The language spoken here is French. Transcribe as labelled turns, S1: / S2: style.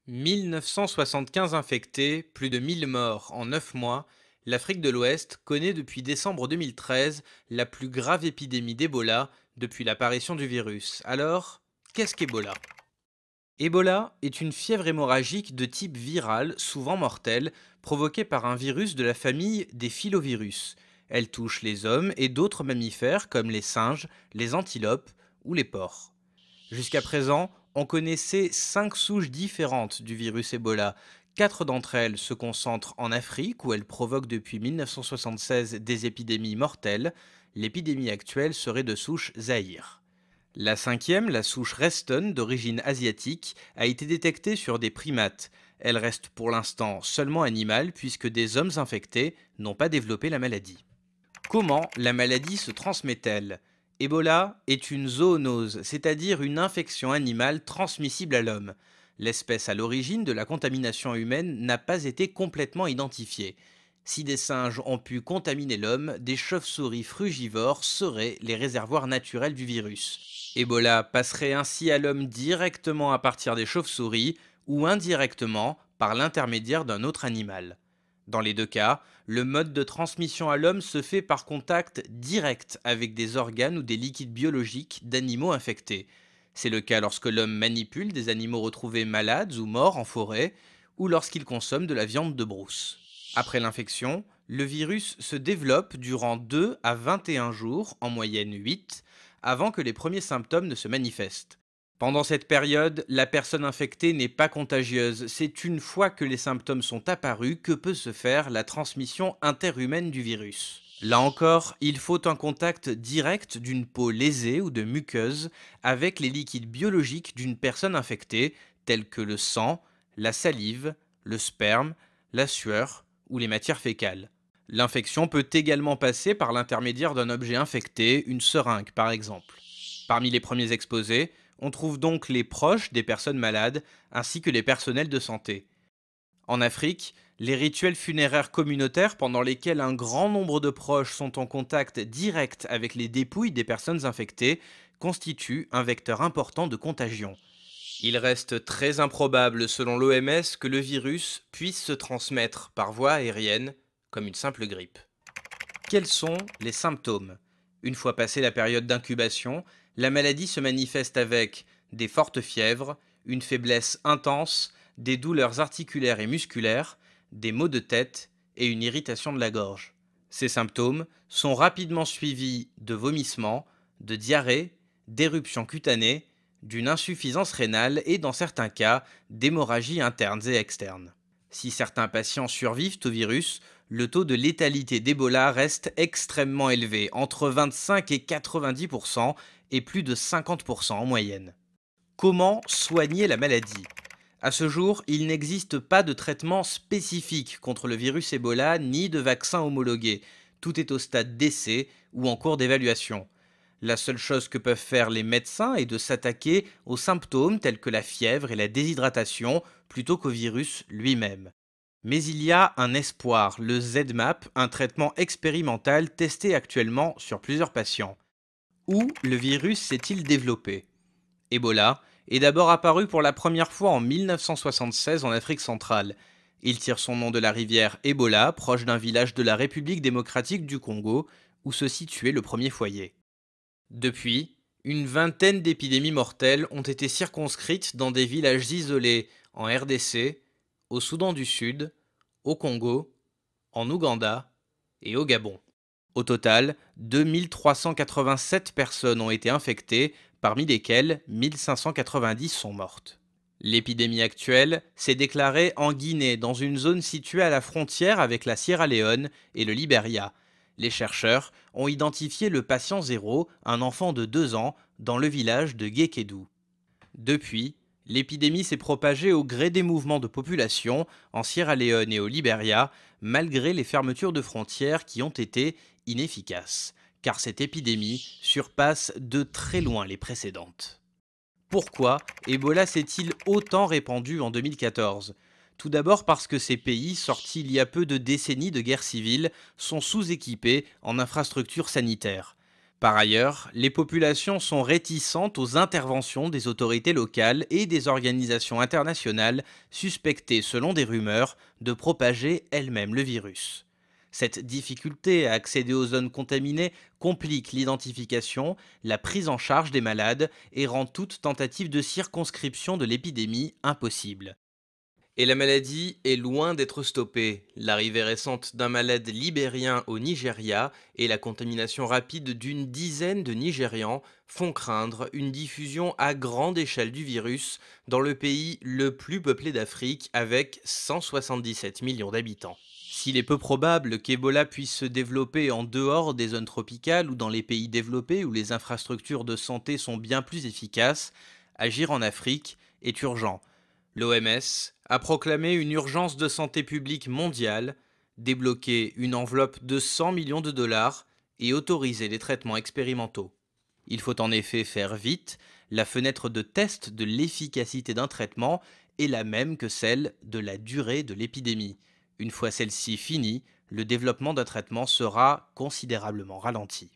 S1: 1975 infectés, plus de 1000 morts en 9 mois, l'Afrique de l'Ouest connaît depuis décembre 2013 la plus grave épidémie d'Ebola depuis l'apparition du virus. Alors, qu'est-ce qu'Ebola? Ebola est une fièvre hémorragique de type viral, souvent mortelle, provoquée par un virus de la famille des filovirus. Elle touche les hommes et d'autres mammifères comme les singes, les antilopes ou les porcs. Jusqu'à présent, on connaissait 5 souches différentes du virus Ebola. 4 d'entre elles se concentrent en Afrique où elles provoquent depuis 1976 des épidémies mortelles. L'épidémie actuelle serait de souche Zaïre. La cinquième, la souche Reston d'origine asiatique, a été détectée sur des primates. Elle reste pour l'instant seulement animale puisque des hommes infectés n'ont pas développé la maladie. Comment la maladie se transmet-elle? Ebola est une zoonose, c'est-à-dire une infection animale transmissible à l'homme. L'espèce à l'origine de la contamination humaine n'a pas été complètement identifiée. Si des singes ont pu contaminer l'homme, des chauves-souris frugivores seraient les réservoirs naturels du virus. Ebola passerait ainsi à l'homme directement à partir des chauves-souris ou indirectement par l'intermédiaire d'un autre animal. Dans les deux cas, le mode de transmission à l'homme se fait par contact direct avec des organes ou des liquides biologiques d'animaux infectés. C'est le cas lorsque l'homme manipule des animaux retrouvés malades ou morts en forêt, ou lorsqu'il consomme de la viande de brousse. Après l'infection, le virus se développe durant 2 à 21 jours, en moyenne 8, avant que les premiers symptômes ne se manifestent. Pendant cette période, la personne infectée n'est pas contagieuse. C'est une fois que les symptômes sont apparus que peut se faire la transmission interhumaine du virus. Là encore, il faut un contact direct d'une peau lésée ou de muqueuse avec les liquides biologiques d'une personne infectée, tels que le sang, la salive, le sperme, la sueur ou les matières fécales. L'infection peut également passer par l'intermédiaire d'un objet infecté, une seringue par exemple. Parmi les premiers exposés, on trouve donc les proches des personnes malades ainsi que les personnels de santé. En Afrique, les rituels funéraires communautaires pendant lesquels un grand nombre de proches sont en contact direct avec les dépouilles des personnes infectées constituent un vecteur important de contagion. Il reste très improbable selon l'OMS que le virus puisse se transmettre par voie aérienne comme une simple grippe. Quels sont les symptômes? Une fois passée la période d'incubation, la maladie se manifeste avec des fortes fièvres, une faiblesse intense, des douleurs articulaires et musculaires, des maux de tête et une irritation de la gorge. Ces symptômes sont rapidement suivis de vomissements, de diarrhée, d'éruptions cutanées, d'une insuffisance rénale et dans certains cas d'hémorragies internes et externes. Si certains patients survivent au virus, le taux de létalité d'Ebola reste extrêmement élevé, entre 25 et 90% et plus de 50% en moyenne. Comment soigner la maladie? À ce jour, il n'existe pas de traitement spécifique contre le virus Ebola ni de vaccin homologué. Tout est au stade d'essai ou en cours d'évaluation. La seule chose que peuvent faire les médecins est de s'attaquer aux symptômes tels que la fièvre et la déshydratation plutôt qu'au virus lui-même. Mais il y a un espoir, le ZMapp, un traitement expérimental testé actuellement sur plusieurs patients. Où le virus s'est-il développé? Ebola est d'abord apparu pour la première fois en 1976 en Afrique centrale. Il tire son nom de la rivière Ebola, proche d'un village de la République démocratique du Congo, où se situait le premier foyer. Depuis, une vingtaine d'épidémies mortelles ont été circonscrites dans des villages isolés en RDC, au Soudan du Sud, au Congo, en Ouganda et au Gabon. Au total, 2387 personnes ont été infectées, parmi lesquelles 1590 sont mortes. L'épidémie actuelle s'est déclarée en Guinée, dans une zone située à la frontière avec la Sierra Leone et le Liberia. Les chercheurs ont identifié le patient zéro, un enfant de 2 ans, dans le village de Guékédou. Depuis, l'épidémie s'est propagée au gré des mouvements de population en Sierra Leone et au Liberia, malgré les fermetures de frontières qui ont été inefficaces, car cette épidémie surpasse de très loin les précédentes. Pourquoi Ebola s'est-il autant répandu en 2014? Tout d'abord parce que ces pays, sortis il y a peu de décennies de guerre civile, sont sous-équipés en infrastructures sanitaires. Par ailleurs, les populations sont réticentes aux interventions des autorités locales et des organisations internationales suspectées, selon des rumeurs, de propager elles-mêmes le virus. Cette difficulté à accéder aux zones contaminées complique l'identification, la prise en charge des malades et rend toute tentative de circonscription de l'épidémie impossible. Et la maladie est loin d'être stoppée. L'arrivée récente d'un malade libérien au Nigeria et la contamination rapide d'une dizaine de Nigérians font craindre une diffusion à grande échelle du virus dans le pays le plus peuplé d'Afrique avec 177 millions d'habitants. S'il est peu probable qu'Ebola puisse se développer en dehors des zones tropicales ou dans les pays développés où les infrastructures de santé sont bien plus efficaces, agir en Afrique est urgent. L'OMS a proclamé une urgence de santé publique mondiale, débloqué une enveloppe de 100 millions de dollars et autorisé les traitements expérimentaux. Il faut en effet faire vite, la fenêtre de test de l'efficacité d'un traitement est la même que celle de la durée de l'épidémie. Une fois celle-ci finie, le développement d'un traitement sera considérablement ralenti.